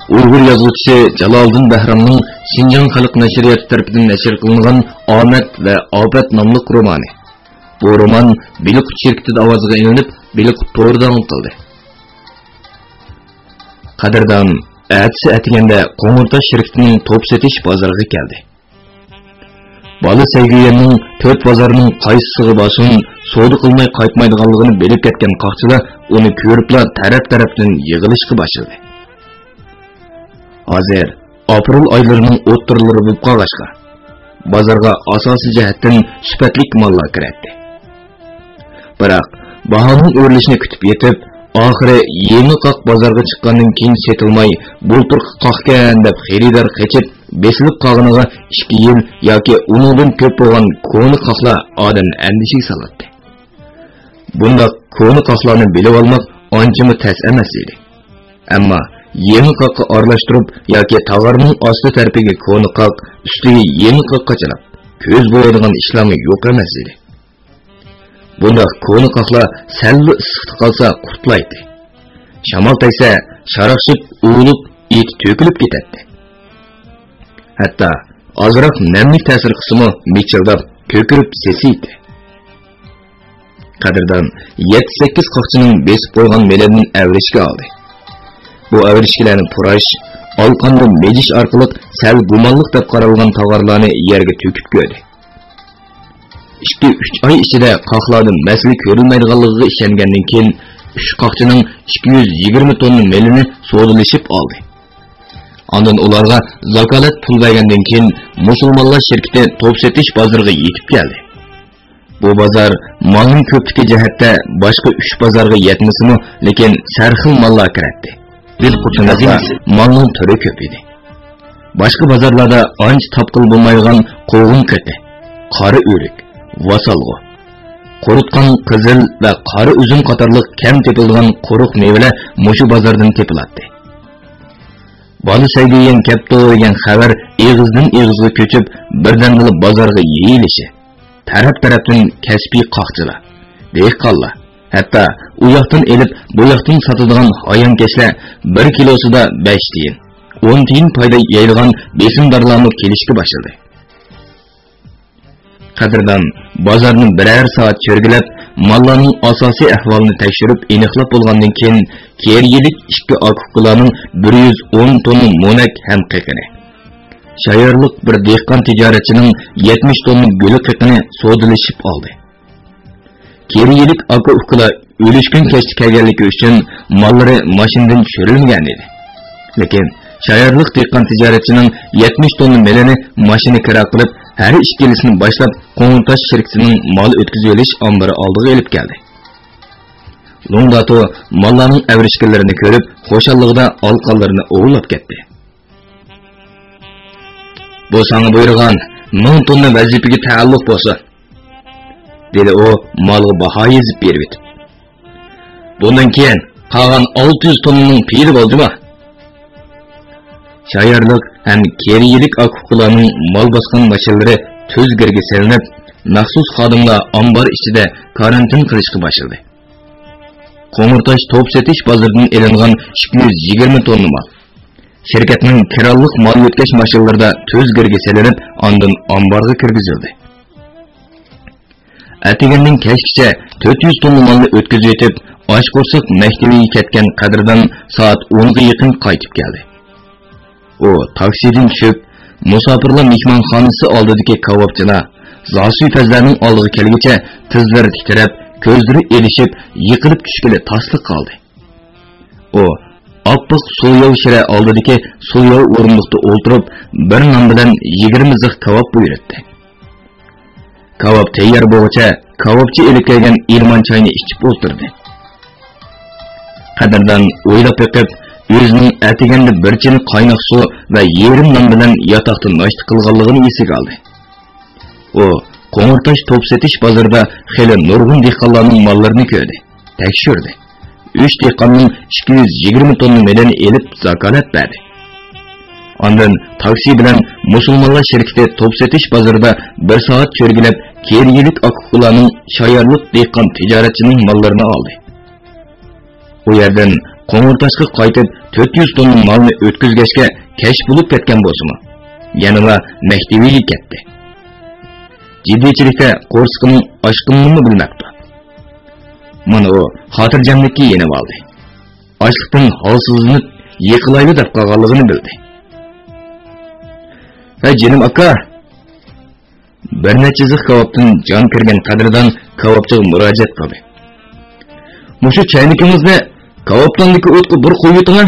Uyghur yazgıçısı Jaloliddin Bahramning Şinjan Xalq Nashriyati tarafidan nashr qilingan Omad va Ofat nomli romani. Bu roman Beliqut şirkatida ovoziga ilinib, Beliqut to'ridan o'qildi. Qadrdon Atsi atiganda Qo'ng'irtosh shirkatining to'p setish bozoriga keldi. Bola Sayguyenning to'rt bozorining qaysisiga bosin savdo qilmay qaytmaydiganligini bilib ketgan qoqchilar uni ko'ribla taraf-tarafdan yig'ilishga boshladi. Hozir aprel oylarining o'ttirlari bo'lib qolg'ashqa, bozorga asosiy jihatdan sifatli mollar kiradi. Biroq bahoning o'rilishini kutib yetib, oxiri yangi qoq bozorga chiqqandan keyin setilmay, bultur qoqgan deb xaridor qechib, besilib qolganiga 2 yil yoki undan ko'p bo'lgan ko'ni qoqlar odam andishiga soladi. Bunda ko'ni qoqlarni bilib olmoq anchami tas emas edi. Ammo yangi qoqqa aralashtirib yoki tovarning osti tarafiga ko'ni qoq, ustiga yangi qoqqa chilab, ko'z bo'yadigan ishlarni yo'q emas edi. Bunda ko'ni qoqlar salli issiqda qolsa qurtlaydi. Shamol tegsa, sharaqshib, uvilib, et to'kilib ketadi. Hatto ozroq namlik ta'sir qismi michildab, ko'kirib sesiydi. Qadrdon 7-8 qoqchining besib qo'ygan melanining avrishga oldi. Bu avrishkilarni purash, olqonda mejish orqali sal gumonliq deb qaralgan tovarlarni yerga to'kib qo'ydi. 2-3 oy ichida qoqlarning masli ko'rilmaydiganligiga ishongandan keyin 3 qoqchining 220 tonna melini sodilishib oldi. Ondan ularga zakalat pul bergandan keyin musulmonlar shirkati to'p setish bozoriga yetib keldi. Bu bozor malning ko'pligi jihatda boshqa 3 bozorga yetmasimi, lekin sarxil mollar kiradi. Bilqutunazim malning turi ko'p edi. Boshqa bozorlarda ancha topqil bo'lmaydigan qo'g'in keti, qora o'rik, vasalg'o, qurutgan qizil va qora uzum qatorliq kam tepilgan quruq mevalar mushu bozordan tepiladi. Bola Sayguyen kapto degan xabar eg'izdan eg'izga ko'chib, birdaniga bozorga yeyilishi, taraf-tarafdan kasbiy qoqchilar, dehqonlar, hatto u yoqdan elib, bu yoqdan sotadigan hayonkashlar 1 kilosida 5 tiyin, 10 tiyin foyda yeydigan besimdorlarni kelishga boshladi. Qadrdon bozorni birer soat cho'rgilab, mollarning asosiy ahvolini tekshirib, aniqlab bo'lgandan keyin keriyilik 2 okuqlarning 110 tonna mo'nak ham qiqini, shayorlik bir dehqon tijoratchining 70 tonna guli qiqini sodilishib oldi. Keriyilik okuqlar o'lishgan kechdi kelganligi uchun mollari mashinadan tushirilgan edi. Lekin shayorlik dehqon tijoratchining 70 tonna melini mashina kira qilib, her işkilisini başlap Qo'ng'irtosh shirkatining mal o'tkazib olish ombiri oldiga elib keldi. Lungdato mallarning avrishkillarini ko'rib, xo'shalligida olqonlarini o'g'irlab ketdi. Bu sana buyurgan 1000 tonna vazifaga taalluq bo'lsa, dedi u malga baho yezib berib etib. Bundan keyin qolgan 600 tonnaning piri bo'ldimi? Shayorlik hem keriyilik okuqlarning mal bosgan mashinalari tuzgirga selinib, maxsus xodimlar ombar ichida karantin qilishga boshladi. Qo'ng'irtosh to'p setish bozoridan elingan 220 tonna mal shirkatning kirollik mal o'tkash mashinlarida tuzgirga selinib, ondan ombarga kirgizildi. Atiganning kechgacha 400 tonna malni o'tkazib etib, oshqo'rsiq maktabiga ketgan Qadrdon soat 10 ga yaqin qaytib keldi. O taksidan tushib, musofirlar mehmonxonasi oldidagi kavobchilar Zosi fazlarning oldiga kelguncha tizlari titrab, ko'zlari elishib, yiqilib tushgili tasliq qoldi. O oppoq so'yov shira oldidagi so'yov o'rindiqda o'ltirib, bir non bilan 20 zig kavob buyurdi. Kavob tayyor bo'lguncha, kavobchi elib kelgan irmon choyni ichib o'tirdi. Qadrdon o'ylab yiqib, o'zining atiganda bir chin qaynoq suv va yerim non bilan yotoqda noshta qilganligini esiga oldi. O Qo'ng'irtosh to'p setish bozorida xeli nurg'un dehqonlarning mollarini ko'rdi, tekshirdi. 3 dehqonning 220 tonna melini elib zakalat berdi. Ondan taksi bilan musulmonlar shirkati to'p setish bozorida 1 soat cho'rgilab, keriyilik okuqlarning shayorlik dehqon tijoratchining mollarini oldi. U yerdan Qo'ng'irtoshga qaytib 400 tonna malni o'tkazgachga kesh bo'lib ketgan bo'lsa-mu, yanada maktabiga ketdi. Jiddiychilikda qo'rsqining oshqinini bilmabdi. Mana u xotirjamlikka yenib oldi. Ochlikdan holsizlanib yiqilayli deb qolganligini bildi. "Hey jinim aka." Bir necha ziq kavobdan jon kirgan qadridan kavobchiga murojaat qildi. "Mushu chaynikimizni kavobdandagi o'tga bir qo'yuting-a.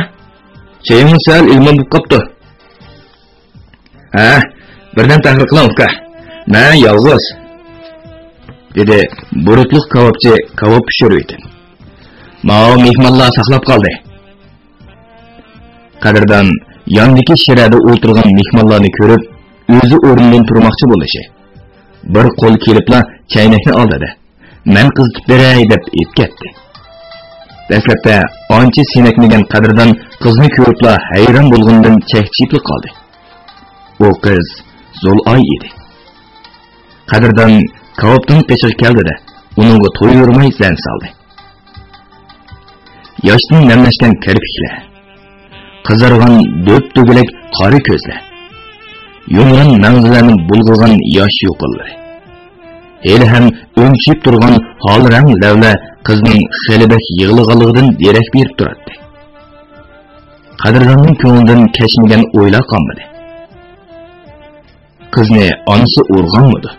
Chayimiz sal ilmon bo'lib qopti." "Ha, birdan tahrir qiling uka. Men yolg'iz." dedi burutliq kavobchi kavob pishirib. "Mao mehmonlar saqlab qoldi." Qadrdan yandagi shirada o'tirgan mehmonlarni ko'rib, o'zi o'rnidan turmoqchi bo'lishi. Bir qo'l kelibla chaynakni oldi. "Men qizitib beray" deb aytdi. Dastlabda ancha senakmagan qadrdan qizni ko'ribla hayron bo'lgandan chekchiyib qoldi. U qiz Zul'ay edi. Qadrdan kavobdan qishir keldi-da, uningga to'yurmay zan soldi. Yoshdan namlashgan kirpiklar, qizargan do'p-do'gilak qori ko'zlar, yumran manzillarni bulg'agan yosh yo'qillari. Hali ham o'ngchib turgan holrang lavla qizning xelibak yig'lig'aligidan derak berib turadi. Qadrdanning ko'nglidan kechmagan o'ylar qolmadi. Qizni onasi urganmidi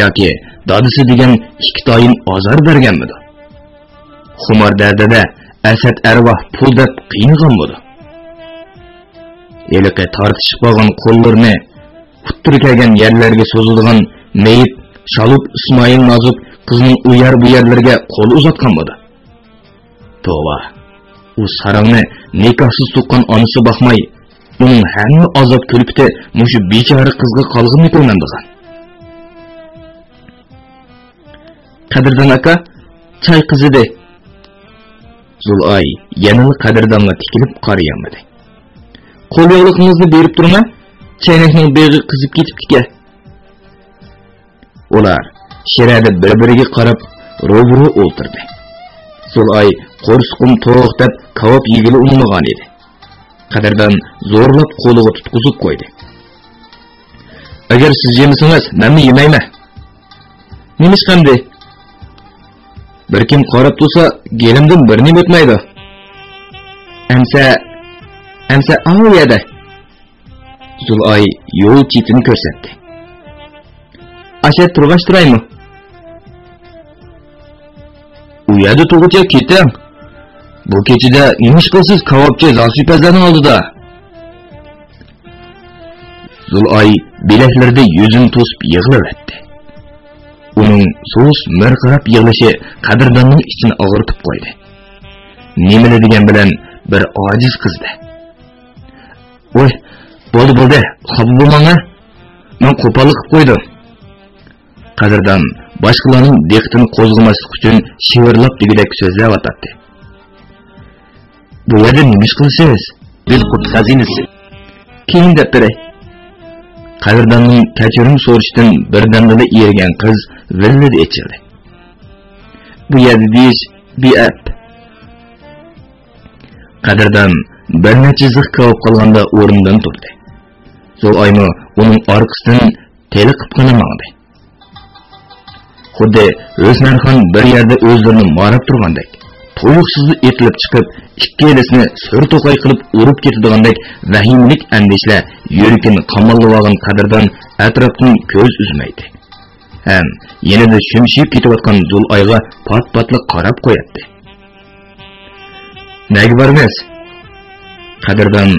yoki dadisi degan ikki ozor berganmidi? Xumor dardida asad arvoh pul deb qiynag'anmidi? Eliqi tortishib qolgan qo'llarini quttirib kelgan yerlarga so'zilgan meyit Shalub Ismoil Nozib qizning u yer bu yerlarga qo'l uzatganmidi? Tova, u sarangni nikohsiz tuqqan onasi baxmay, uning hamma azob kulibdi mushu bechora qizga qolg'inni ko'rmandigan. Qadrdan aka, chay qizidi. Zul'ay yanil qadrdanga tikilib qarayamadi. Qo'l yo'qligingizni berib turma, chaynakning beg'i qizib ketibdi-ku. Ular shirada bir-biriga qarab ro'bro o'tirdi. Zul'ay qo'rsqum to'q deb kavob yegili unmagan edi. Qadrdan zo'rlab qo'liga tutqizib qo'ydi. "Agar siz yemasangiz, men yemayman." "Nima qildi?" "Bir kim qarab tursa, gelimdan bir nima o'tmaydi." Amsa aviyada." Zul'ay yo'l chetini ko'rsatdi. "Asha turg'ashtiraymi?" "U yerda turg'ucha keting. Bu kechida nima qilsiz kavobchi Zosipazlarning oldida?" Zul'ay bilaklarida yuzini to'sib yig'laverdi. Uning so'z mirqirab yig'lashi qadrdanning ichini og'ritib qo'ydi. Nima degan bilan bir ojiz qizdi. "Voy, bo'ldi, xafa bo'lmang-a. Men qo'pollik qilib qo'ydim." Qadrdan boshqalarning diqqatini qo'zg'amaslik uchun shivirlab degidek so'zlab o'tdi. "Bu yerda nima qilsiz? Biz qut xazinasi. Keyin deb beray." Qadrdanning kechirim so'rashdan birdamda ergan qiz villida ichildi. "Bu yerda deyish bi'ab." Qadrdan bir necha ziq kavib qolganda o'rnidan turdi. Zul'aymi uning orqasidan teliqib qanamadi. Xuddi O'smarxon bir yerda o'zlarini marab turgandek, to'yuqsiz etilib chiqib, ikki elisini sur to'qay qilib urib ketadigandak vahimlik andishlar yuragini qamallab olgan qadrdan atrofdan ko'z uzmaydi. Ham yanada shumshib ketayotgan Zul'ayga pat-patli qarab qo'yadi. "Nega bormiz?" Qadrdan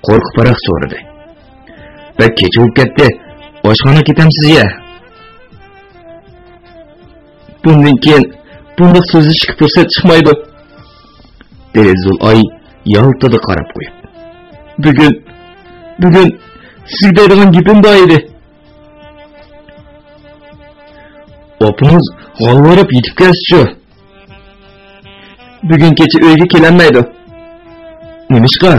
qo'rqib paraq so'radi. "Bak kechib ketdi. Oshxona ketamsiz-ya?" "Bundan keyin bunday so'zni chiqib tursa chiqmaydi." dedi Zul'ay yaltada qarab qo'yib. Bugun sizga deydigan gapim bor edi." "Opingiz g'olvorib yetib kelsiz-ku. Bugun kecha uyga kelanmaydi." "Nimishqa?"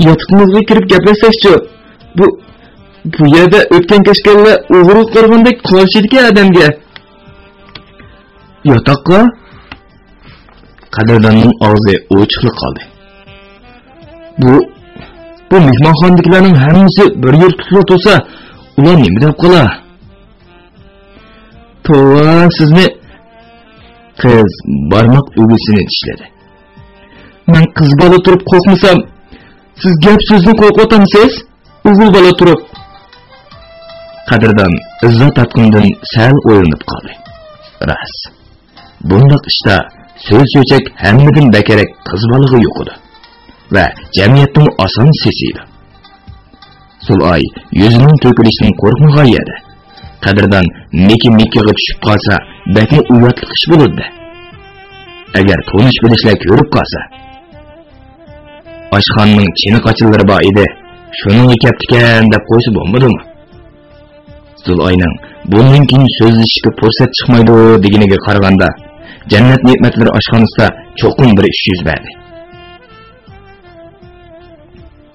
"Yotiqimizga kirib gaplashsak-chi. Bu yerda o'tgan kechgalar o'g'ri qirg'indek qarshidagi odamga." "Yotoqqa?" Qadrdonning og'zi ochiqlik qoldi. Bu mehmonxonaliklarning hammasi bir yurtda tursa, ular nima deb qolar? Tova sizni qiz barmoq ugisini tishladi. Men qiz bola turib qo'rqmasam, siz gap so'zni qo'rqotamsiz? O'g'il bola turib. Qadrdon izzat tatqindan sal o'ylanib qoldi. Ras. Bundaq ishda söz cho'chak hammadan bakarak qiz bolig'i yo'q edi va jamiyatning oson sesiydi. Sulay yuzining to'kilishidan qo'rqmagan edi. Qadrdon meki-mekiga tushib qolsa, bakni uyatlik ish bo'ladi. Agar tonish bilishlar ko'rib qolsa, oshxonaning chini qochillari bor edi. Shuning kaptikan deb qo'ysa bo'lmadimi? Zulayning bundan keyin so'zlashishga fursat chiqmaydi deganiga qaraganda, jannat ne'matlari oshxonasida cho'qim bir ish yuz berdi.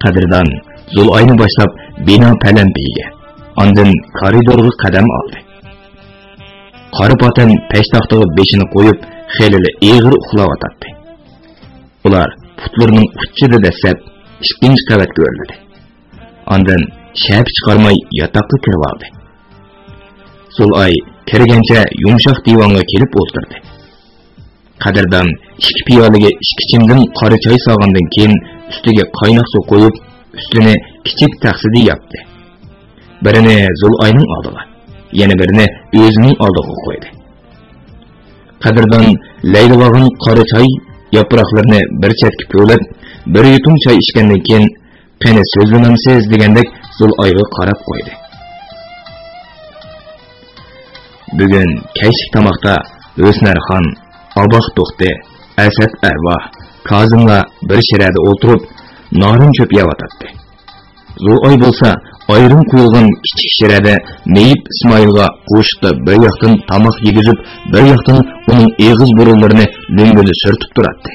Qadrdon Zulayni boshlab bino palampiga, ondan koridorga qadam oldi. Qari potan peshtaxtaga beshini qo'yib, xelili eg'ir uxlayotdi. Ular putlarining uchida dasab ikkinchi qavatga o'rladi. Ondan shap chiqarmay yotoqqa kirib oldi. Zulay kirgancha yumshoq divonga kelib o'tirdi. Qadrdon ikki piyolaga ikki chimdim qora choy solgandan keyin ustiga qaynoq suv qo'yib, ustini kichik taqsidi yopdi. Birini Zulayning oldiga, yana birini o'zining oldiga qo'ydi. Qadrdon laydigan qora choy yaproqlarini bir chetga po'lab, bir yutum choy ichgandan keyin qani so'zlanamsiz degandek Zulayga qarab qo'ydi. Bugun kechki tomoqda O'snarxon, Aboq To'xti, Asad Arvoh, Kozimlar bir shirada o'tirib, norin cho'p yeyotdi. Zulay bo'lsa, ayrim qo'yilgan kichik shirada Meyib Ismoilga qo'shdi bir yoqdan tomoq yegizib, bir yoqdan uning eg'iz burunlarini lo'ngini surtib turardi.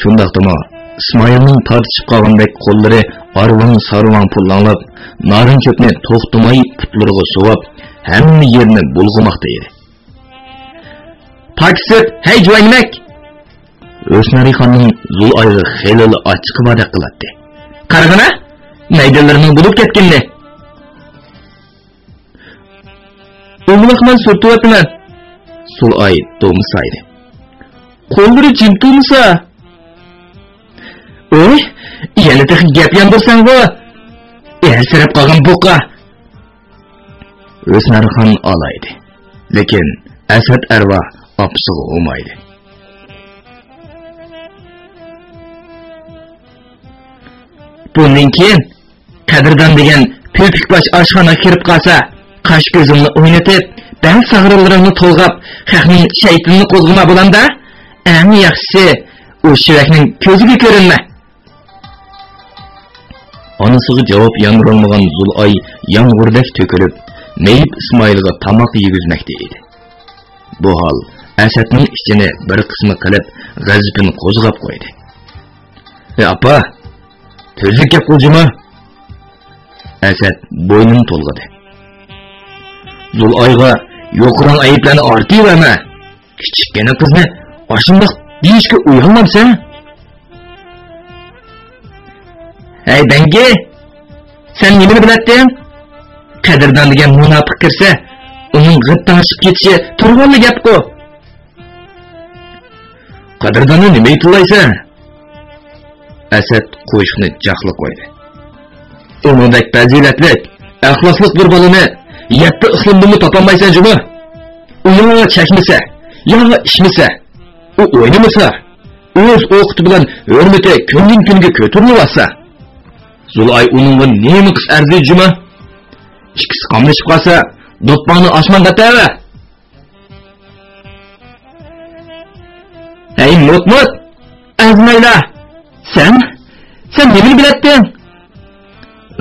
Shundaqdimi Ismoilning tortishib qolgandek qo'llari arvon-sarvon pullanlab, norin cho'pni to'xtamay putlariga suvab, hamma yerni bulg'umoqda edi. Taksib, hey juvaymak! O'snarixonning Zulayga xelili ochiq va'da qiladi. Qarag'ana, maydonlarning bo'lib ketganini. O'mliqman surtyapman. Zulay to'msaydi. Qo'llari jim turmasa. Oy, yana tax gap yamdirsan-ku. Ersirab qolgan buqa. O'snarxon olaydi. Lekin Asad Arvoh opsig'i olmaydi. Bundan keyin Qadrdon degan pöpikbosh oshxonaga kirib qolsa, qash ko'zimni o'ynatib, ben sag'rilarimni to'lg'ab, xalqning shaytonini qo'zg'ama bo'landa, eng yaxshisi u shivakning ko'ziga ko'rinma. Onasiga javob yandırılmagan Zulay yağmurdek tökülüp, Meyib İsmail'ga tamak yegizmekte edi. Bu hal Asadning içini bir kısmı kılıp, g'azibini qo'zg'ab qo'ydi. Apa, tezlik gap qiljima. Asad bo'ynini to'lg'adi. Zulayga yo'qran ayıplarni ortiyverma. Kichikgina qizni oshundoq deyishga uyalmamsan? Hey Bengi, sen nimani bilading? Qadrdon degan munofiq kirsa, uning g'ittanishib ketishi turg'onli gap-ku. Qadrdonni nima aytlaysan? Asad qo'shiqni jahli qo'ydi. Uningdek fazilatlik, axloqlik bir bolani yetti iqlimni topolmaysan juma. U yo chakmasa, yo ishmasa, u o'ynamasa, o'z o'qiti bilan hurmati kundan-kunga ko'tarilyapsa. Zulay uningga nima qis arzi juma? Ikkisi qamlashib qolsa, do'ppani osmonga tava. Hey mutmut, azmayla. Sen nimani bilading?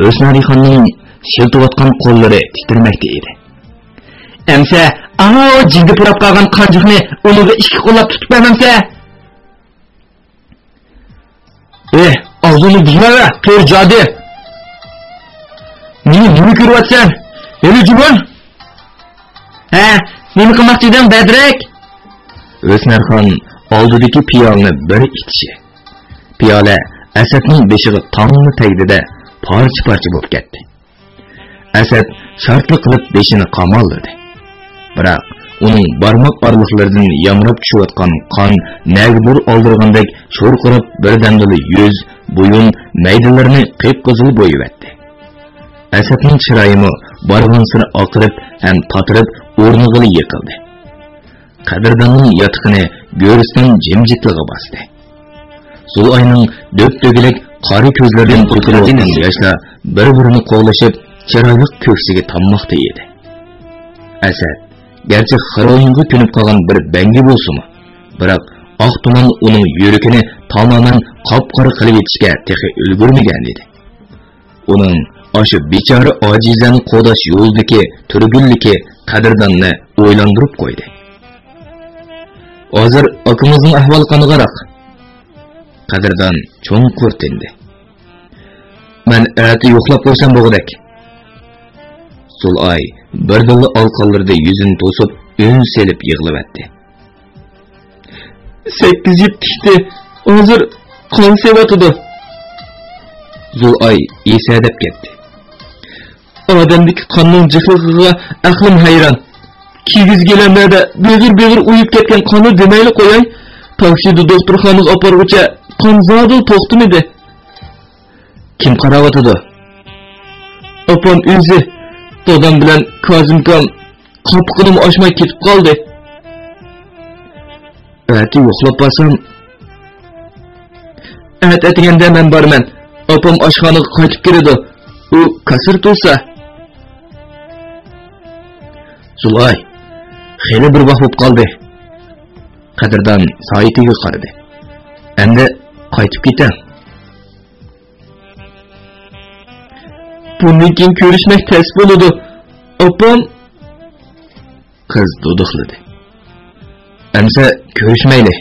O'snarixonning shiltiyotgan qo'llari titirmoqda edi. Amsa, jinga purab qolgan qanjiqni uning ikki qo'llab tutib bermamsa? Og'zini buzmava, to'r jodi. Nima ko'ryapsan? Yeli jubon? Nima qilmoqchidan Badrak? O'snarxon oldidagi piyolani bir itishi. Piyola Asadning beshiga tomni tegdi-da, parcha-parcha bo'lib ketdi. Asad shartli qilib beshini qamolladi. Biroq uning barmoq orliqlaridan yamrab tushayotgan qon nagdur oldirgandek sho'rqirab birdamdili yuz, bo'yin, maydalarini qip-qizil bo'yibdi. Asadning chiroyimi borgan sari oqirib ham patirib o'rniga yiqildi. Qadrdonning yotiqini go'riston jimjitligi bosdi. Zulayning do'p-do'gilak qora ko'zlaridan to'kilgan yoshlar bir-birini qo'llashib, chiroyli ko'ksiga tommoqda edi. Asad gerçi xaroyinga ko'nib qolgan bir bangi bo'lsa-mu, biroq oq tuman uning yuragini tamamen qop-qora qilib etishga texi ulgurmagan edi. Uning aşı bechora ojizani qo'dash yo'ldagi turgulligi qadrdonni o'ylantirib qo'ydi. Hozir akimizning ahvoli qanaqaroq? Qadrdon cho'nqur tindi. Men ati yo'qlab qo'ysam bo'g'dak. Zulay birdilla alqonlarda yuzini to'sib, ön selib yig'lavatdi. 8-7 kishdi. Hozir qon sevatidi. Zulay esadab ketdi. Odamdagi qonning jihligiga aqlim hayron. Kigiz gelanlarda beg'ir uyib ketgan qonni demayli qo'yay. Taksida doktorxonaga oparguncha qon zodi to'xtamadi. Kim qaravotidi? Opam o'zi Dadam bilan Kozimkam qopqinim ochmay ketib qoldi. Ati yo'qlab basam. Atiganda men borman. Opam oshxonaga qaytib keladi. U kasir tursa. Zulay, xeyli bir vaqt bo'lib qoldi. Qadrdon soatiga qaradi. Endi qaytib ketam. Bundan keyin ko'rishmak tez bo'ladi. Opam qiz duduqladi. Amsa ko'rishmayli.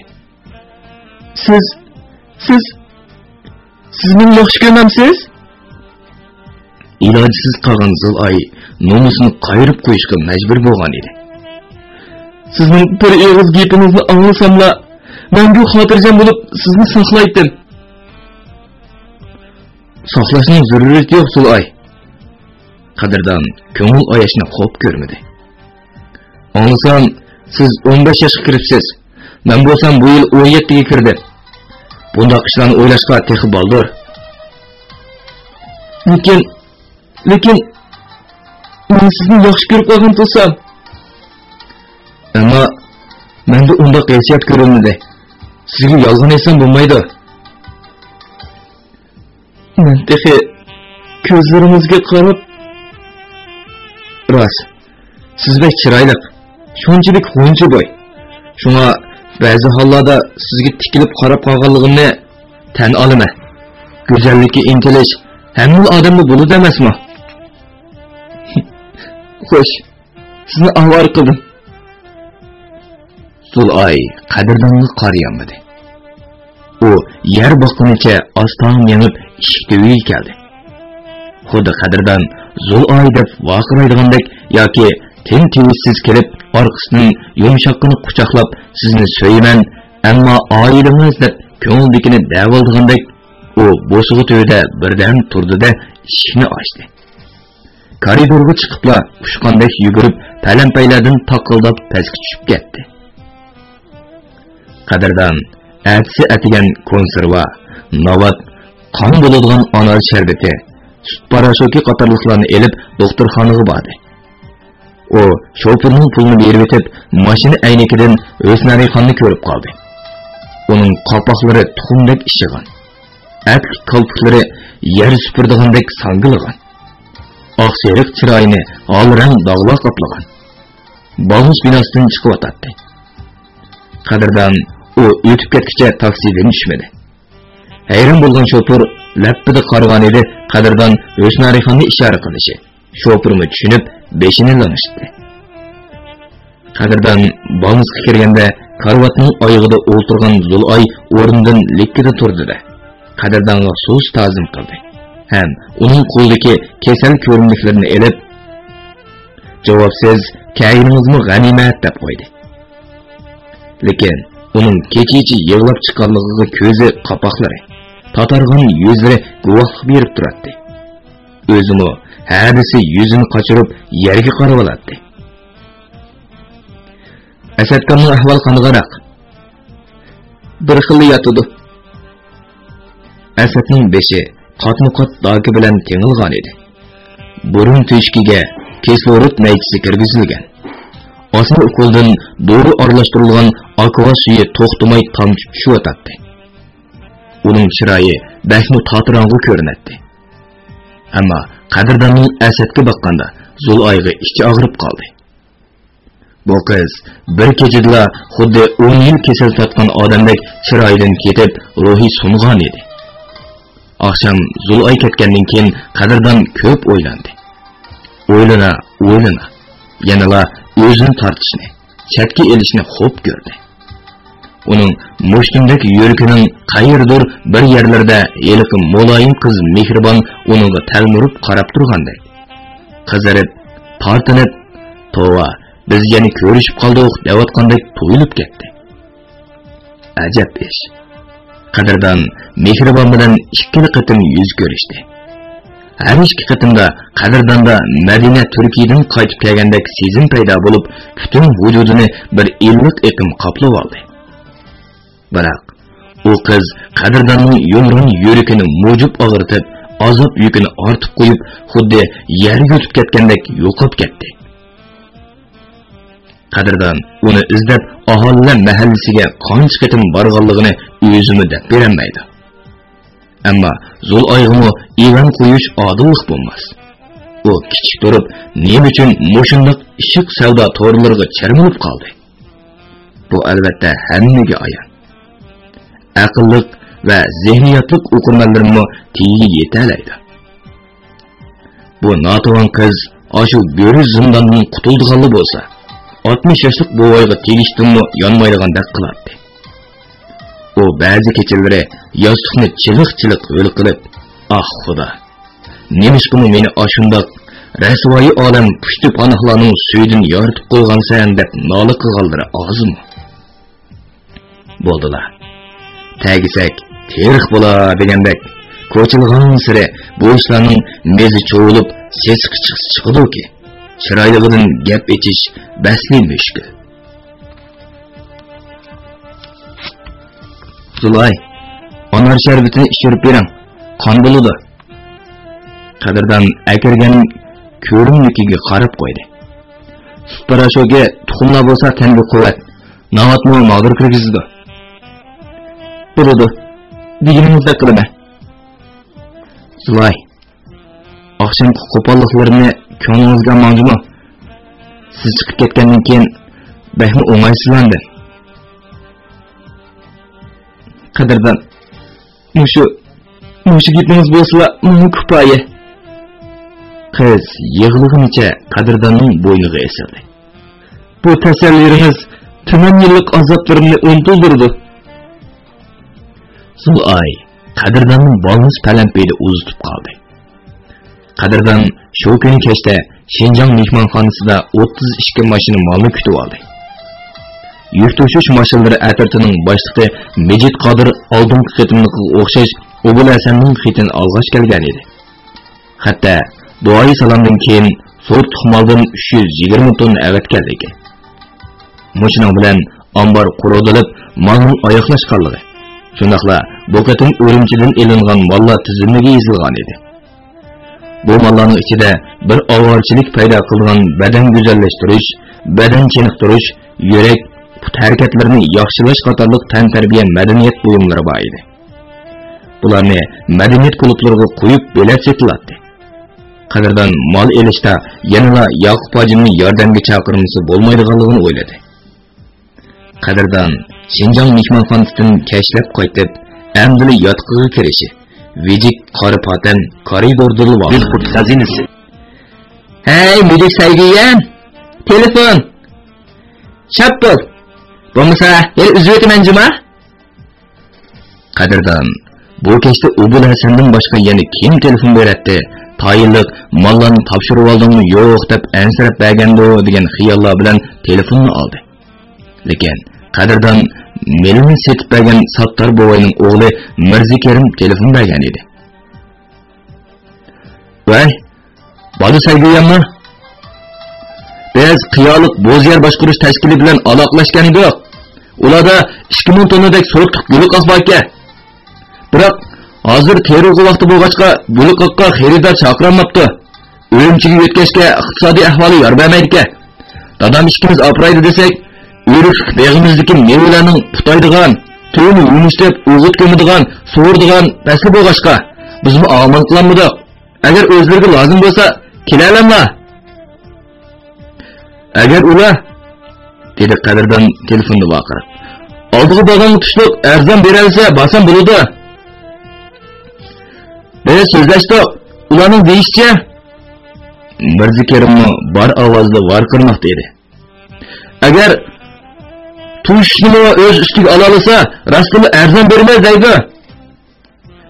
Siz meni yaxshi ko'rmamsiz? Ilojsiz qolgan Zulay nomusini qayirib qo'yishga majbur bo'lgan edi. Sizning bir og'iz gapingizni anglasamla, men bu xotirjam bo'lib sizni saqlaydim. Saqlashning zarurati yo'q Zulay. Qadrdon ko'ngil oyashni xo'p ko'rmadi. Anglasam, siz 15 yoshga kiribsiz. Men bo'lsam bu yil 17 ga kirdim. Bundoq ishlarni o'ylashga texi boldir. Lekin men sizni yaxshi ko'rib qolgan bo'lsam, ammo menda undoq hissiyat ko'rinmadi. Sizga yolg'on aytsam bo'lmaydi. Men texi ko'zlaringizga qarab Ras, siz bek chiroyli, shunchalik xo'nchi bo'y. Shunga ba'zi hollarda sizga tikilib qarab qolganligimni tan olaman. Go'zallikka intilish hamma odamni bo'ladi emasmi? Xo'sh, sizni avvar qildim. Zulay qadrdonga qarayolmadi. U yer boqqunicha oston yengib eshikka uyga keldi. Xuddi qadrdon Zulay deb vaqiraydigandek yoki tinchsiz kelib orqasidan yumshoqqina quchoqlab sizni so'yman, ammo oilangiz deb ko'ngildikini davoldigandek u bo'sig'i to'yda birdan turdi-da eshikni ochdi. Koridorga chiqibla ushqandek yugurib, palampaylardan taqildab pastga tushib ketdi. Qadrdon atsi atigan konserva, novat, qon bo'ladigan anor sharbati, sut parashoki qatorliqlarni elib doktorxonaga bordi. O şoförünün pulunu berib etib, mashina aynakidan O'snarixonni ko'rib qoldi. Uning qopaqlari tuxumdek ishigan. Atli qalpoqlari yer supurdigandek sangilgan. Oq seriq chiroyini olrang dog'lar qoplagan. Bog'us binosidan chiqib o'tdi. Qadrdon u o'tib ketguncha taksidan tushmadi. Hayron bo'lgan shoför lappida qaragan edi. Qadrdon O'snarixonni ishora qilishi. Şoförümü düşünüp beşini lanıştı. Qadrdon balmızga kirganda karvatning oyog'ida o'ltirgan Zulay o'rnidan lekkida turdi-da. Qadrdonga so'z ta'zim qildi. Ham uning qo'lidagi kasal ko'rimliklarini elib, javobsiz "Kayiningizmi g'animat" deb qo'ydi. Lekin Onun keçi-içi yığılab chiqqanligiga ko'zi, qapoqlari, tatargan yuzlari guvohlik berib turardi. O'zimi hadisi yuzini qochirib yerga qarab oladi. Asadkamning ahvoli qanaqaroq? Bir xil yotidi. Asadning beshi qatma-qat doki bilan tengilgan edi. Burun teshkiga kislorod maychisi kirgizilgan. Osma ukoldan dori aralashtirilgan akva suyi to'xtamay tomchi tushyotdi. Uning chiroyi baxtmi tatirang'i ko'rinadi. Ammo qadrdonning Asadga boqqanda Zul'ayga ichi og'rib qoldi. Bu qiz bir kechada xuddi 10 yil kasal tatgan odamdek chiroyidan ketib, ruhi sungan edi. Akşam Zul'ay ketgandan keyin qadrdon ko'p o'ylandi. O'ylana, yanala o'zini tortishni, chatga elishni xo'p ko'rdi. Uning mushtindagi yuragining qayerdir bir yerlarda eliqi mo'layim qiz mehribon uningga talmurib qarab turgandek. Qizarib, tortinib, "Tova, biz yana ko'rishib qoldik" deyotgandek to'yilib ketdi. Ajab ish. Qadrdon mehribon bilan ikki qatim yuz ko'rishdi. Her ikki qatimda qadrdonda Madina Turkiyadan qaytib kelgandek sezim paydo bo'lib, butun vujudini bir illiq eqim qoplab oldi. Biroq u qiz qadrdonning yumron yuragini mujib og'ritib, azob yukini ortib qo'yib, xuddi yerga o'tib ketgandek yo'qolib ketdi. Qadrdon uni izlab aholilar mahallasiga qancha qatim borganligini o'zimi deb berolmaydi. Ammo Zul'ayg'imi e'lon qo'yish odillik bo'lmas. U kichik turib, nima uchun mushundoq ishiq savdo to'rlariga chirmilib qoldi? Bu albatta hammaga ayon. Aqlliq va zehniyatlik o'qirmanlarmi tiyiga yetalaydi. Bu noto'g'on qiz ashu bo'ri zindondan qutuldiganli bo'lsa, 60 yoshlik bo'voyga tegishdimi yonmaydigandek qiladi. O ba'zi kechalari yostiqni chiliq-chiliq o'l qilib, "Ah Xudo, nemishqimi meni ashundoq rasvoyi olam pushti panohlarning suyidan yoritib qo'ygansan" deb nola qilganlari ozmi? Bo'ldilar. Tagisak terix bo'la degandek, ko'chilgan siri bu ishlarning mezi cho'g'ilib, ses chiqadi-ki, chiroyligidan gap etish basli mushkul. Zul'ay, anar şerbetini içirip bering, qon bo'ladi. Qadrdon akirgan ko'rimligiga qarab qo'ydi. Parashoga tuxumlar bo'lsa tanga quvvat, navatmi mag'dur kirgizdi. Bo'ladi. Deganingizda qilaman. Zul'ay, oqshom qo'polliqlarini ko'nglingizga mangimi? Siz chiqib ketgandan keyin baxmi o'ng'aysizlandi. Qadrdon, mushu gitimiz bo'lsa, meni kifoya. Qiz yig'lig'icha qadrdonning bo'yniga esildi. Bu tasalliringiz tamom yillik azoblarimni unuttirdi. Zul'ay qadrdonning bolnis palampeyda uzitib qoldi. Qadrdon shu kuni kechda Şinjan mehmonxonasida 32 mashina molni kutib oldi. Yük to'shish mashinalari atratining boshlig'i Mejid Qodir oldingi qitimliga o'xshash Obul Hasanning xitini olg'ash kelgan edi. Hatto duoyi salomdan keyin so'rt tuxmaldan 320 tonna avat keldi ekan. Mashina bilan ambar qurodilib, molning oyoqlashganligi. Shundaqla bu qatim Urumchidan elingan mollar tizimiga yozilgan edi. Bu mollarning ichida bir ovorchilik paydo qilgan badan go'zallashtirish, badan chiniqtirish, yurak put harakatlarini yaxshilash qatorliq tan tarbiya madaniyat buyumlari bor edi. Bularni madaniyat klublariga qo'yib belat setiladi. Qadrdon mol elishda yanada Yaqub hojimning yordamga chaqirmasi bo'lmaydiganligini o'yladi. Qadrdon Şinjan mehmonxonasidan kashlab qaytib, amdili yotqiga kirishi, vijik qori patan koridorda bo'ldi. Qurt xazinasi. Hey, müdik saygıyam. Telefon. Çaptır. Bo'lmasa, yer uzib o'taman juma. Qadrdon bu kechda Obul Hasandan boshqa yana kim telefon beradi? Tayinliq mollarni topshirib oldingmi yo'q deb ansirab bergandi degan xiyollar bilan telefonni oldi. Lekin Qadrdon melini setib bergan Sattar boboyning o'g'li Mirzakerim telefon bergan edi. "Voy, bola saygoyanmi? Biz qiyoliq Bo'zyer boshqarish tashkili bilan aloqalashgan edik. Ularda 2000 tonnadek so'tliq buliqoq bor ekan. Biroq hozir terg'u vaqti bo'lg'achqa buliqoqqa xaridor chaqirolmabdi. O'yinchiga yetkazishga iqtisodiy ahvoli yor bermaydi ekan. Dadam ishimiz apraydi desak, o'rik beg'imizdagi mevalarning putaydigan, to'yni unishlab o'g'it ko'madigan, so'rdigan fasli bo'lg'achqa bizmi omon qilamidik. Agar o'zlariga lozim bo'lsa, kelalamlar. Agar ular dedi Qadirdan telefonda baqirib. Oldiga bo'lgan tushliq arzon beralsa, bosam bo'ladi. Biz so'zlashdik. Ularning deyishcha Mirzakerim bor ovozda varqirmoqda edi. Agar tushni o'z ustiga ola olsa, rostini arzon bermay deydi.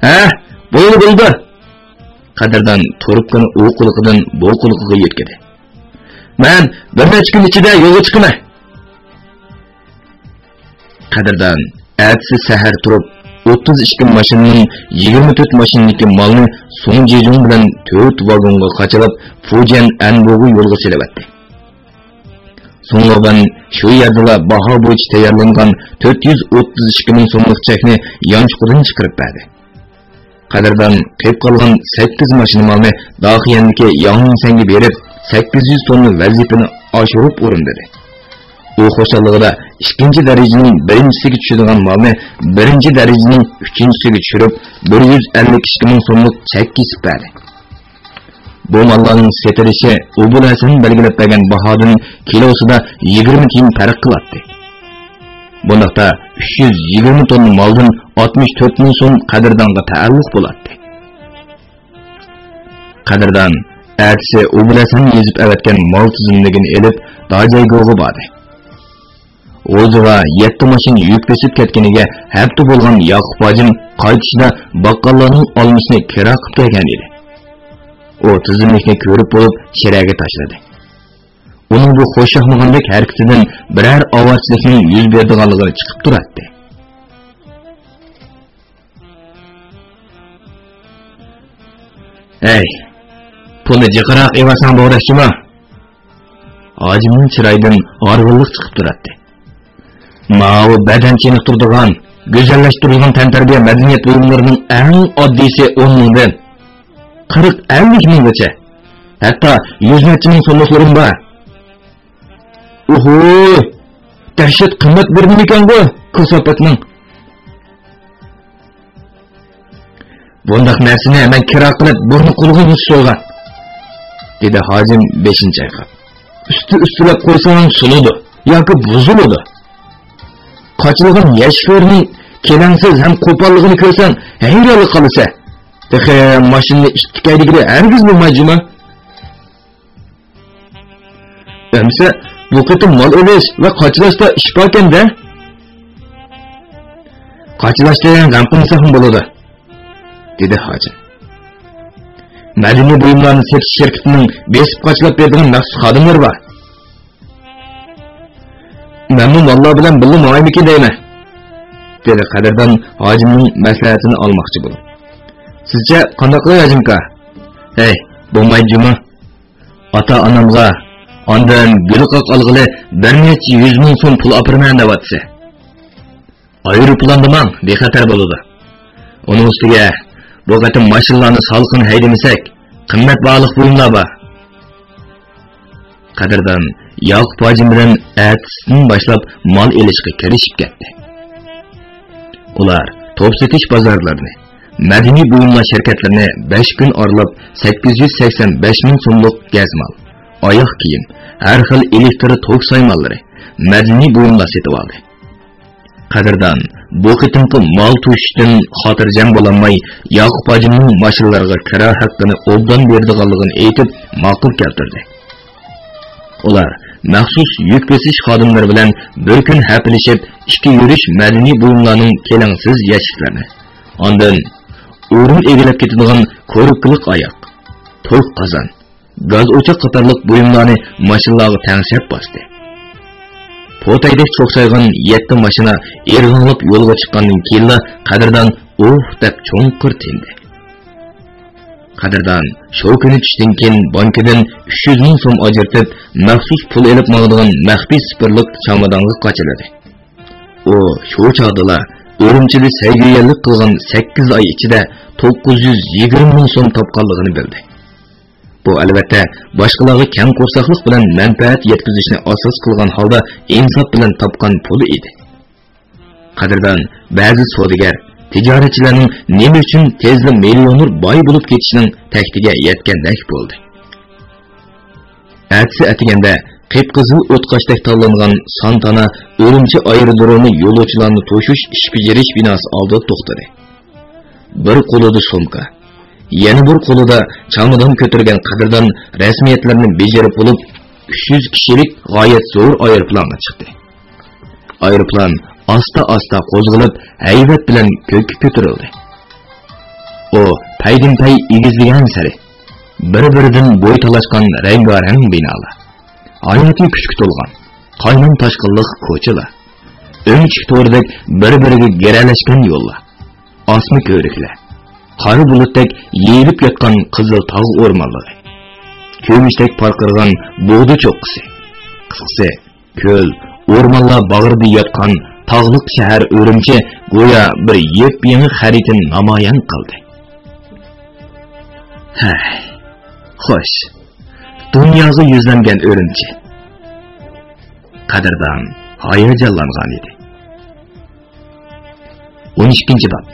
Ha, bo'ldi. Qadirdan turibqini u quliqidan bu quliqiga yetkadi. Men bir necha kun ichida yo'lga chiqaman. Qadirdan ertasi sahar turib 32 mashinaning 24 mashinaniki malni Song Jejun bilan 4 vagonga qochirib Fujian Anbo'ga yo'lga selabatdi. So'ngrodan shu yerda baho bo'yicha tayyorlangan 432 ming so'mlik chekni yonchuqdan chiqarib berdi. Qadirdan qeyb qolgan 8 mashina malni Daxiyanniki Yangmingsanga berib 800 tonna vazifani oshirib o'rindadi. U xo'shalligida 2 darajaning 1-siga tushadigan malni 1-darajaning 3-siga tushirib 152 ming so'mlik chek kesib berdi. Bu mallarning setilishi Ubul Hasan belgilab bergan bahodan kilosida 20 tiyin farq qiladi. Bundaqda 320 tonna maldan 64 ming so'm Qadirdonga taalluq bo'ladi. Qadirdan ertasi Ubul Hasan yezib avatgan mal tizimligini elib Dajaygo'ga bordi. O'ziga 7 mashina yuk besib ketganiga hafta bo'lgan Yoqub hojim qaytishda baqqallarning olmishni kira qilib kelgan edi. O tizimlikni ko'rib bo'lib shiraga tashladi. Uning bu xo'shyoqmagandek harakatidan biror ovarchilikning yuz berdiganligini chiqib turadi. "Ey, pulni jiqroq evasan bo'g'rashchimi?" Hojimning chiroyidan org'illik chiqib turadi. Ma'u badan chiniqtirdigan, go'zallashtirilgan tantarbiya madaniyat buyumlarining eng oddiysi 10 mingdan 40-50 minggacha, hatto 100 ming so'mliklarim bor. Oho, dahshat qimmat bir ekan bu kasopatning. Bundaq narsani men kira qilib burni qulg'in so'g'an, dedi hojim 5-chayqab. Üstülab qo'ysang suludu yoki buzuladi. Qochilgan yashkorning kelansiz ham qo'polligini ko'rsang, hayronlik qilsa, "Texe mashinani ishtikaydigida hargiz bo'lmaydi-mi?" Endi bu qitim mal olish va qochilashda ish bor ekanda. Qochilashda ham qilsa ham bo'ladi, dedi hojim. Madaniy buyumlarni setish shirkatining besib qochilib beradigan maxsus xodimlar bor. "Memnun vallah bilan birga muaymikin deyman," dedi Qadirdan hojimning maslahatini olmoqchi bo'lib. "Sizcha qanday qilay hojimka?" "Hey, bo'lmaydimi? Ota-onamga ondan buliqoq olg'ili bir necha 100 ming so'm pul opirman deyapti. Aeroplandamang, bexatar bo'ladi. Uning ustiga bu qatim mashinalarni salqin haydamasak, qimmat bog'liq buyumlar bor." Qadirdan Yoqub hojim bilan ertasidan boshlab mal elishga kirishib ketdi. Ular top setish bozorlarini, madaniy buyumlar shirkatlarini 5 kun oralab 885 ming so'mlik gazmal, oyoq kiyim, har xil elektr tok saymallari, madaniy buyumlar setib oldi. Qadirdan bu qitimqi mal tushishdan xotirjam bo'lolmay, Yoqub hojimning mashinalariga kira haqqini obdan berdiganligini aytib, ma'qul keltirdi. Ular maxsus yuk besish xodimlari bilan bir kun hapilishib, ishga yurish madaniy buyumlarning kelansiz yashiklarini, ondan o'rin egilib ketadigan ko'rikliq oyoq, to'q qozon, gaz o'choq qatorliq buyumlarni mashinalarga tangshab bosdi. Potayda çoksaygan 7 maşina erg'inlab yo'lga chiqqandan keyin Qadirdan deb cho'nqir tindi. Qadirdan shu kuni tushdan keyin bankidan 300 ming so'm ajratib, maxsus pul elib maqdigan maxfiy spirtlik chamadonga qochiladi. O shu chog'da Urumchida sevgiyelik qilgan 8 oy ichida 920 ming so'm topganligini bildi. Bu albatta boshqalarga keng qo'rsaqlik bilan manfaat yetkazishni asos qilgan holda insof bilan topgan puli edi. Qadirdan ba'zi savdogar, tijoratchilarning nima uchun tezda millioner boy bo'lib ketishining taktiga yetgandek bo'ldi. Atsi atiganda qip-qizil o'tqashdek tanlangan Santana Urumchi aerodromi yo'lovchilarni to'shish ish bajarish binosi oldida to'xtadi. Bir qo'lida sumka, yana bir qo'lida chamadon ko'targan Qadirdan rasmiyatlarni bajarib bo'lib 300 kishilik g'oyat zo'r aeroplanga chiqdi. Aeroplan asta-asta qo'zg'alib, haybat bilan ko'kka ko'tarildi. O paydin-pay egizligan sari bir-biridan bo'y talashgan rangarang binolar, hayotli kuchga to'lgan qaynam tashqinliq ko'chalar, o'ngchik to'rdek bir-biriga geralashgan yo'llar, osma ko'riklar, qora bulutdek yeyilib yotgan qizil tog' o'rmonlari, ko'mishdek parqirgan bo'g'di cho'qqisi, qisqasi ko'l, o'rmonlar bag'rida yotgan tog'liq shahar Urumchi go'yo bir yep-yangi xaritani namoyon qildi. Xo'sh, dunyoga yuzlangan Urumchi. Qadirdan hayajonlangan edi. 12-bob.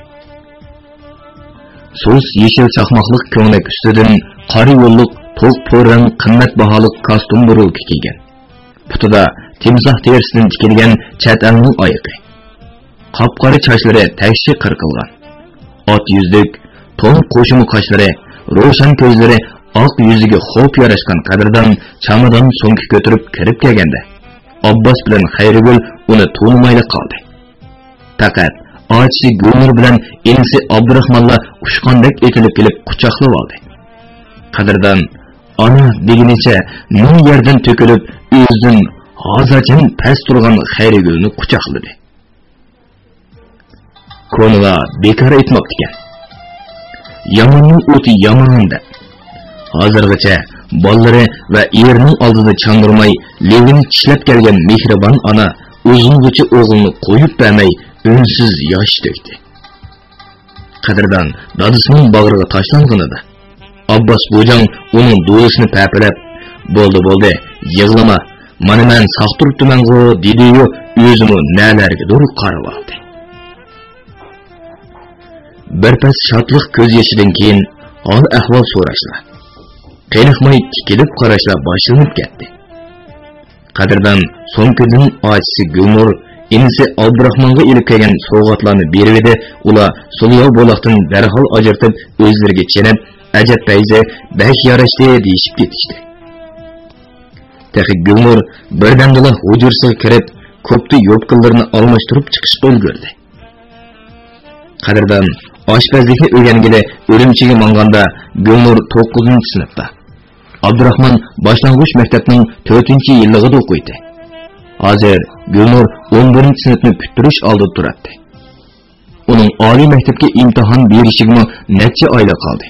So'z yeshil chaqmoqlik ko'ngak ustidan qora yo'lliq, to'q po'ran qimmat baholiq kostyum burulki kiygan. Putida timsoh terisidan tikilgan chet elning oyoqi. Qop-qora sochlari tagshi qirqilgan. Ot yuzlik, to'n qo'shimi qoshlari, ro'shan ko'zlari oq yuziga xo'p yarashgan Qadirdan chamadon so'ngki ko'tarib kirib kelganda, Abbos bilan Xayrigul uni tunimayla qoldi. Faqat ochishi Gulnur bilan inisi Abdurahmonlar ushqandek etilib kelib quchoqlab oldi. Qadirdan ona deginicha ming yerdan to'kilib, o'zidan hozirchin past turgan Xayrigulni quchoqladi. Ko'nila bekor aytmoqdi ekan. Yomonning o'ti yomonda. Hozirgacha bollari va erining oldida changirmay, levini tishlab kelgan mehribon ona o'zinggacha o'g'ilni qo'yib bermay, unsiz yosh to'kdi. Qadirdan dadasining bag'riga tashlanganida Abbos bo'jang uning do'lisini papalab, "Bo'ldi, yig'lama. Mana men sog' turibman-ku", dedi-yu, o'zini nalargadir qarab oldi. Bir pas shodlik ko'z yoshidan keyin hol ahvol so'rashlar, qiyniqmay tikilib qarashlar boshlanib ketdi. Qadirdan so'ngkidan ochisi Gulnur inisi Abdurahmonga ilib kelgan sovg'atlarni berib edi. Ular Sulyo bo'loqdan darhol ajratib o'zlariga chenab, ajab payza bak yarashdi deyishib ketishdi. Tahi Gulnur birdamdala hujursiga kirib, ko'pni yo'pqinlarini almashtirib chiqishga ulgurdi. Qadirdan oshpazlikni o'rgangili Urumchiga manganda Gulnur 9-sinfda. Abdurahmon boshlang'ich maktabning 4-yilligida o'qiydi. Hozir Gulnur 11-sinfni bitirish oldida turadi. Uning oliy maktabga imtihon berishiga necha oylar qoldi.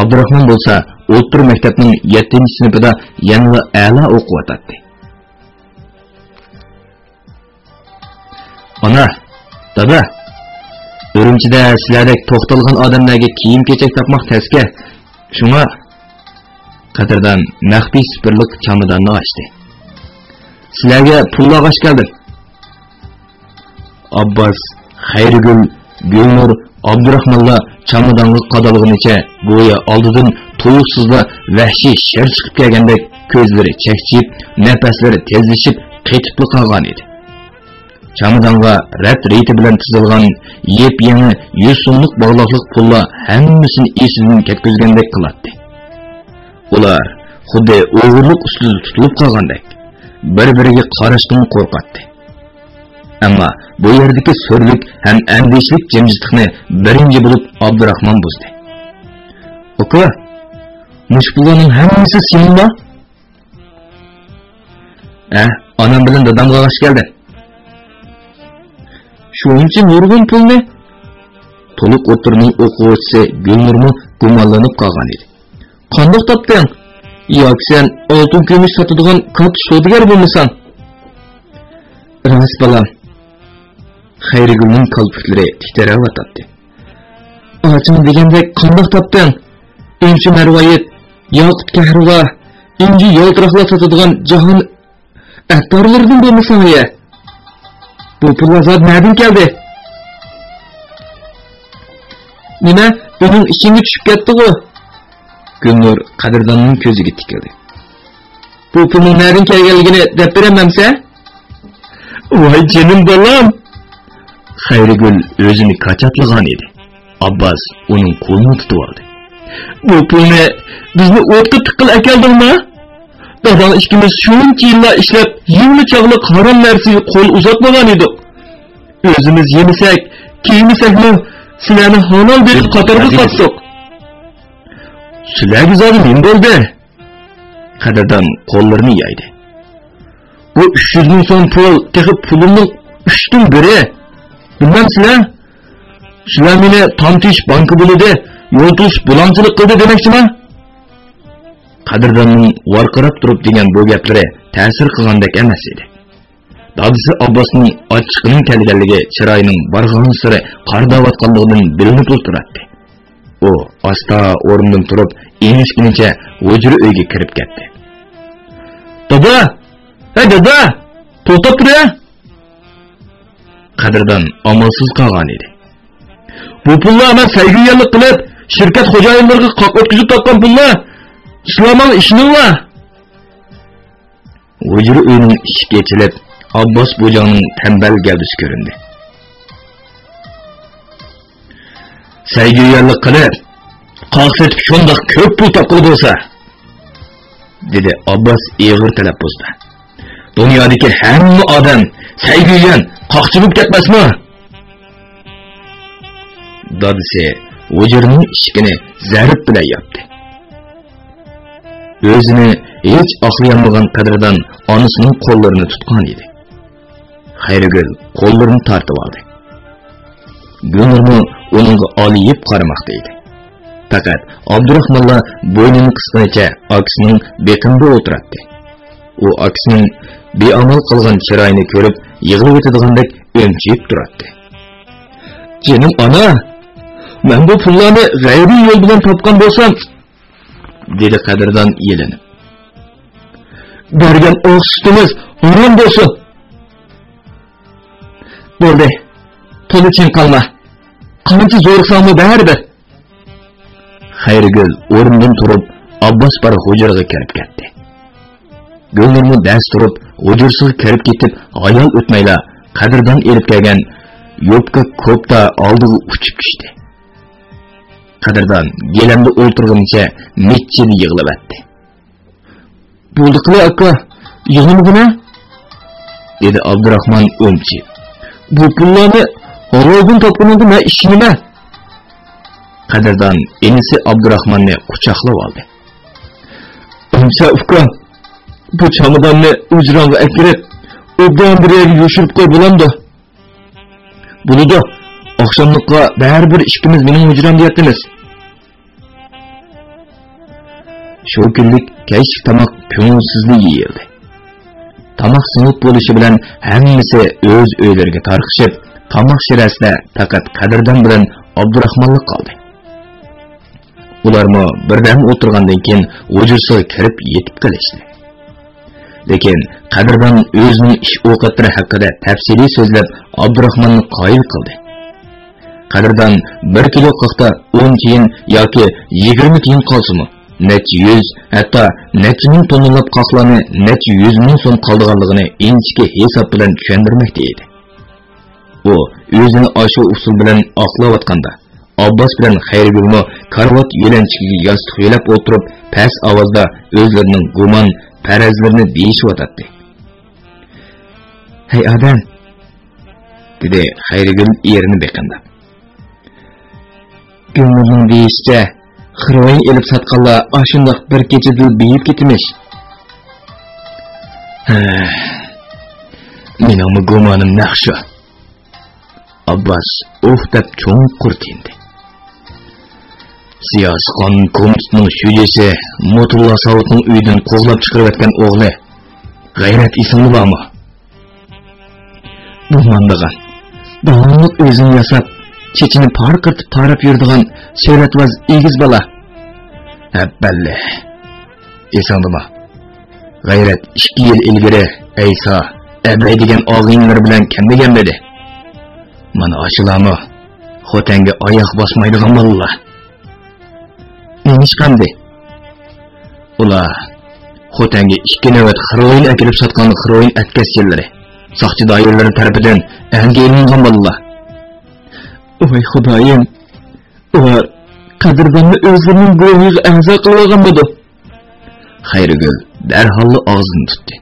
Abdurahmon bo'lsa, o'rta maktabning 7-sinfida yanada a'lo o'qiyotdi. Ona, dada, Urumchida sizlardek to'xtalgan odamlarga kiyim-kechak topmoq tasga. Shunga Qadirdan maxfiy spirtlik chamadonni ochdi. Sizlarga pullar g'ash keldim. Abbos, Xayrigul, Gulnur, Abdurahmonlar chamadonga qadalg'unicha go'yo oldidan tuyuqsizlar vahshiy sher chiqib kelgandek ko'zlari chaqchib, nafaslari tezlashib qetibli qolgan edi. Chamadonga rat-reti bilan tizilgan yep-yangi 100 so'mlik bog'liqlik pullar hammasini esidan ketkizgandek qiladi. Ular xuddi o'g'irlik ustida tutilib qolgandek bir-biriga qarashdan qo'rqatdi. Ammo bu yerdagi so'rlik ham andishlik jimjitlikni birinchi bo'lib Abdurahmon buzdi. "Oka, mush pullarning hammasi seningmi?" Anam bilan dadamga g'ash keldi. Shuncha nurg'un pulni to'liq o'tirning o'quvchisi Gulnurmi gumonlanib qolgan edi. Qandoq topding? Yo'q, sen oltin kumush sotadigan katta savdogar bo'lmasan. Ras balam. Xayrigulning qalbaqlari titrayotdi. Oching degandek qandoq topding? Inchi marvoyat, yoqut kahrva, inji yoltiroqlar sotadigan jahon aktorlaridan bo'lmasan ya. Bu pullar zot nereden keldi? Nima, uning ishingga tushib ketdi-ku? Gulnur qadrdonning ko'ziga tikildi. Bu pulning nereden kelganligini deb berememse? Voy jinim bolam! Xayrigul o'zini qachatlagan edi. Abbas uning qo'lini tutib oldi. Bu pulni bizni o'tga tiqil akeldingmi? Dadam ikkimiz shuncha yillar ishlab, yengli chog'liq harom narsaga qo'l uzatmagan edik. O'zimiz yemasak, kiymasakmi, sizlarni halol berib qatorga qatsak. Sizlarga zodi men bo'ldi. Qadrdon qo'llarini yaydi. Bu 300 ming so'm pul, texib pulimning 3dan biri. Bilmamsizlar? Sizlar meni tomtish banki bo'ladi, yo'ltish bulanchilik qildi demoqchimi? Qadrdonning varqirab turib degan bu gaplari ta'sir qilgandek emas edi. Dadisi Abbosning ochiqning kelganligi chiroyining barg'on siri qardayotganligidan bilinib turardi. U asta o'rnidan turib, enishkinicha hujra uyga kirib ketdi. "Dada! Hey dada! To'xtab tur!" Qadrdon amalsiz qolgan edi. "Bu pullar men sayg'iyalik qilib, shirkat xo'jayinlariga qoq o'tkazib topgan pullar. İslam'ın işini var." Hujra uyning eshigi ochilib, Abbos bo'janing tembel gavdasi ko'rindi. "Sayg'iyalik qilib, qoqsetib shundoq ko'p pul topqil bo'lsa," dedi Abbos eg'ir talaffuzda. "Dunyodagi hamma odam sayg'iyan, qoqchi bo'lib ketmasmi?" Dadisi hujraning eshigini zarb bilan yopdi. O'zini hech oqlayolmagan qadrdon onasining qo'llarini tutgan edi. Xayrigul qo'llarini tortib oldi. Gulnurmi uningga oliyib qaramoqda edi. Faqat Abdurahmonlar bo'ynini qisganicha akisining beqimda o'tirardi. U akisining beamal qilgan chiroyini ko'rib, yig'lab o'tadigandak o'mchib turardi. "Jinim ona, men bu pullarni g'ayriy yo'l bilan topgan bo'lsam," dedi qadrdon yelinib. "Bergan oq sutimiz harom bo'lsin." "Bo'ldi. To'lichin qolma. Qancha zo'riqsanmi baribir." Xayrigul o'rnidan turib, Abbos bar hujraga kirib ketdi. Gulnurni dast turib, hujrasiga kirib ketib, ayol o'tmayla qadrdon elib kelgan yopka ko'pda oldiga uchib tushdi. Qadrdon gelamda o'ltirganicha metchini yig'lab atdi. "Bo'ldi qila aka, yig'lamagina?" dedi Abdurahmon o'mchi. "Bu pullarni haloldan topganimda men ish nima?" Qadrdon enisi Abdurahmonni quchoqlab oldi. "Uncha uka, bu chamadonni hujraga akirib, obdan bir yerga yo'shirib qo'y bo'lamdi." "Bo'ladi. Oqshomlikqa baribir ikkimiz mening hujramda yotamiz." Shu kunlik kechki tomoq ko'ngilsizlik yeyildi. Tomoq sinib bo'lishi bilan hammasi o'z uylariga tarqishib, tomoq shirasida faqat qadrdon bilan Abdurahmonlik qoldi. Ularmi birdan o'tirgandan keyin hujrasiga kirib yetib qolishdi. Lekin qadrdon o'zining ish o'qitlari haqida tafsiliy so'zlab Abdurahmonni qoyil qildi. Qadrdon 1 kilo qoqda 10 tiyin yoki 20 tiyin qolsimi, necha yuz, hatto necha ming tonnalab qoqlarni necha 100 ming so'm qoldiganligini inchki hisob bilan tushundirmoqda edi. U o'zini ashu usul bilan oqlayotganda Abbos bilan Xayrigulni karvat yo'lanchigiga yostiq yo'lab o'tirib, past ovozda o'zlarining gumon farazlarini deyishyotdi. "Hey odam," dedi Xayrigul erini beqindab. "Gumonning deyishcha, xiroyin elib satqanlar ashundoq bir kechada beyib ketimish." Meningmi gumonim naqshu. Abbas deb cho'nqur tindi. Siyosiy qonun komitetining shujasi Motulla Savutning uyidan qo'g'lab chiqarib o'tgan o'g'li G'ayrat ismli bormi? Bu mandagan davomli o'zini yasab, chechini parqirtib parab yuradigan so'ratvaz egiz bola. Habballe. Esandimi? G'ayrat 2 yil ilgari Aysa Abay degan og'inlar bilan kelmagan edi. Mana ashulami xotanga oyoq bosmaydigan bolalar. Nemish qamdi? Ular xotanga 2 navbat xiroyin akilib sotgan xiroyin atkaschilari, soqchi doiralari tarafidan angelingan bolalar. Voy Xudoyim, ular qadrdonni o'zlarining guvohiga a'zo qilib olganmidi? Xayrigul darhol og'zini tutdi.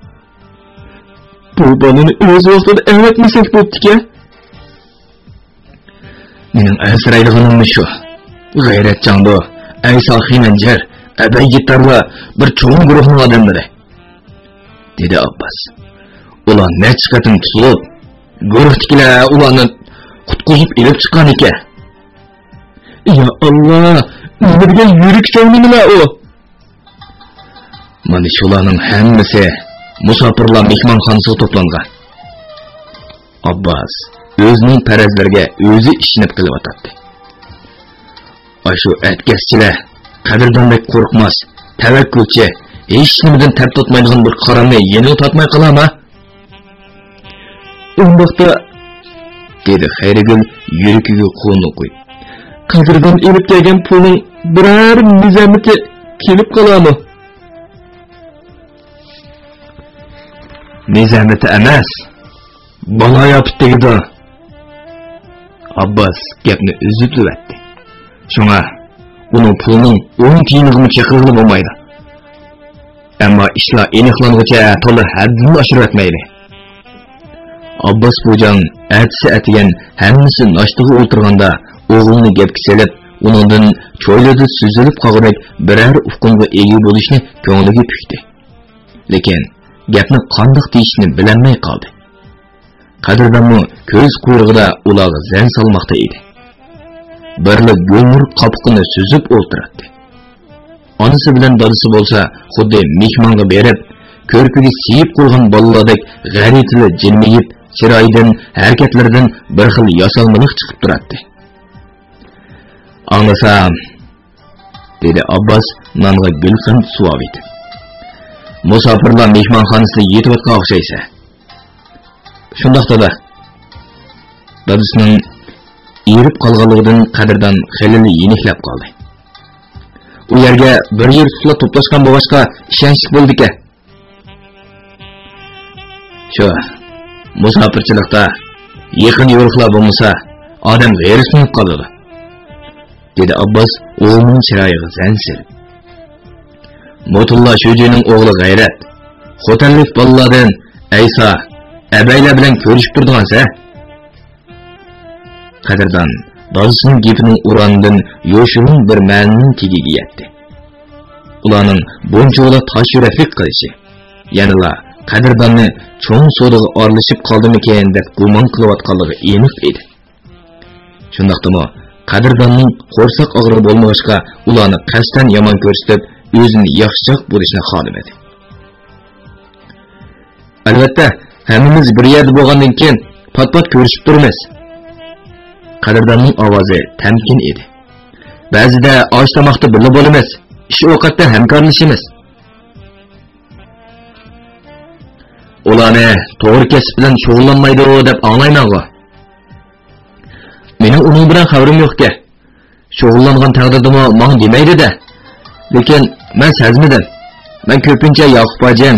Bu bolani o'z vaqtida evatmasak bo'pti-ku. Mening asraydiganim shu. G'ayratchandu, Aysa Ximanjar, Abay gitarlar bir cho'ng guruhning odamlari, dedi Abbas. Ular necha qatim tutilib, guruhdagilar ularni qutqizib ilib chiqqan ekan. Ya Allah, nimaga yurak savnilar u? Mana shularning hammasi musofirlar mehmonxonasiga to'plangan. Abbas o'zining farazlariga o'zi ishinib qilib o'tadi. Ashu atkaschilar qadrdonbek qo'rqmas, tavakkulchi, hech nimadan tap tutmaydigan bir qaramni yengil tatmay qilama. Undaqda dedi Xayrigul yuragiga qo'lni qo'yib. Qadrdon elib kelgan pulning biror mizamiti kelib qolami? Mizamiti emas, bola yopib tegdi. Abbas gapni uzib o'tdi. Shunga uning pulining 10 tiyinig'ini chaqirib bo'lmaydi. Ammo ishlar aniqlanguncha to'liq haddini oshirib o'tmaydi. Abbas bujon atsi atigan hammasi noshtaga o'tirganda o'g'lini gapga selib, uningdan cho'ylada suzilib qolgandek biror ufqunga ega bo'lishni ko'ngliga pukdi. Lekin gapni qandoq deyishni bilolmay qoldi. Qadrdonmi ko'z quyrug'ida ularga zan solmoqda edi. Birli go'mur qopqini suzib o'tiradi. Onasi bilan dadasi bo'lsa, xuddi mehmonga berib, ko'rpiga siyib qo'ygan bolalardek g'aritli jilmayib, chiroyidan, harakatlaridan bir xil yasalmalik chiqib turadi. Anlasam, dedi Abbas nonga gulxan suv etib. Musofirlar mehmonxonasiga yetib o'tgan o'xshaysa. Shundaqda da dadasining erib qolganligidan qadrdan xilini yeniklab qoldi. U yerga bir yer sular to'plashgan bo'lg'achqa ishonchli bo'ldi-ku. Shu musofirchilikda yaqin yo'riqlar bo'lmasa, odam g'ayrislanib qoladi, dedi Abbas o'g'lining chiroyiga zansil. Motulla Sho'jining o'g'li G'ayrat, xo'tanlik bolalardan Aysa, Abaylar bilan ko'rishib turdigansa, qadrdon dadasining gapining uranidan yo'shirin bir ma'noning tegiga yetdi. Ularning buncho'la tosh yuraklik qilishi, yanila qadrdonni cho'ng so'diga orlashib qoldimikan deb gumon qilayotganligi aniq edi. Shundaqdimi, qadrdonning qo'rsoq og'rig'i bo'lmag'achqa ularni qasddan yomon ko'rsatib, o'zini yaxshiroq bo'lishni xohlamadi. Albatta, hammamiz bir yerda bo'lgandan keyin pat-pat ko'rishib turamiz. Qadrdonning ovozi tamkin edi. Ba'zida osh tomoqda birga bo'lamiz, ish ovqatda hamkorlashamiz. Ularni to'g'ri kasb bilan shug'ullanmaydi deb anglayman-ku. Mening uning bilan xabarim yo'q-ku. Shug'ullangan taqdirdami menga demaydi-da. Lekin men sezmadim. Men ko'pincha Yoqub hojim,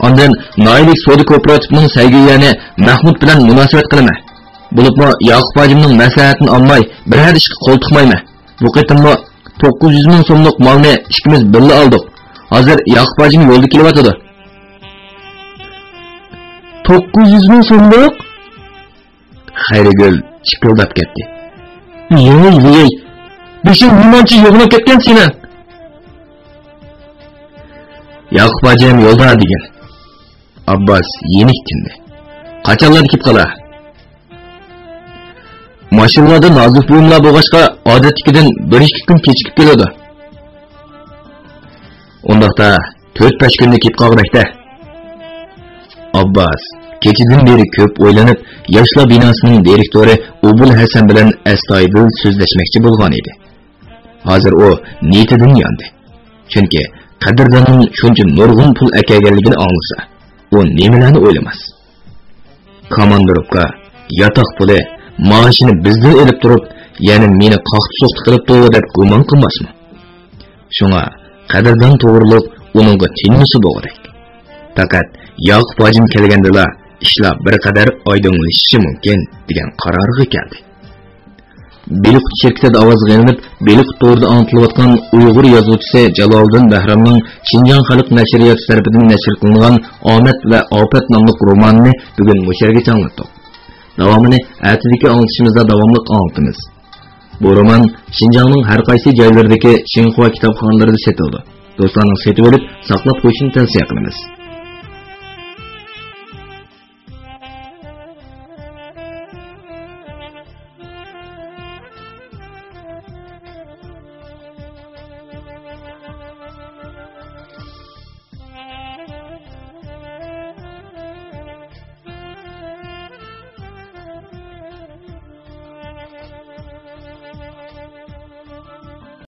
ondan Noilik Soda Kooperativning saygiyani Mahmud bilan munosabat qilaman. Bo'libmi Yoqub hojimning maslahatini olmay, biror ishga qo'l tiqmayman. Bu qitimmi 900 ming so'mlik molni ikkimiz birga oldik. Hozir Yoqub hojim yo'lda kelyapti. 900 ming so'mlik? Xayrigul chiqildab ketdi. Yo'y, beshing nimancha yo'g'lab ketgan seni? Yoqub hojim yo'lda degan. Abbas yenik tindi. Qachonlar kelib qolar? Mashinalarda nozik buyumlar bo'lg'achqa odatdagidan 1-2 kun kechikib keladi. Undaqda 4-5 kunda kelib qolg'idakda. Abbas kechidan beri ko'p o'ylanib, yoshlar binosining direktori Obul Hasan bilan astoydil so'zlashmoqchi bo'lgan edi. Hozir u niyatidan yondi. Chunki qadrdonning shuncha nurg'un pul akaganligini anglasa, u nimalarni o'ylamas. Komandirovka, yotoq puli, maoshini bizdan olib turib, yana meni qoqti-so'qti qilib to'g'ri deb gumon qilmasmi? Shunga qadrdon to'g'riliq uningga tinmisi bo'g'dak. Faqat Yoqub hojim kelgandilar ishlar bir qadar oydinlashishi mumkin degan qarorga keldi. Beliq shirkatida ovozga ilinib, Beliq to'g'rida antilayotgan Uyg'ur yozuvchisi Jaloliddin Bahramning Xinjiang xalq nashriyoti tarafidan nashr qilingan Omad va Ofat nomli romanini bugun musharga tanlatdik. Davomini atidagi anglitishimizda davomli anlatamiz. Bu roman Xinjiangning har qaysi joylaridagi Xinhua kitobxonalarida sotildi. Do'stlarning sotib olib, saqlab qo'yishni tavsiya qilamiz.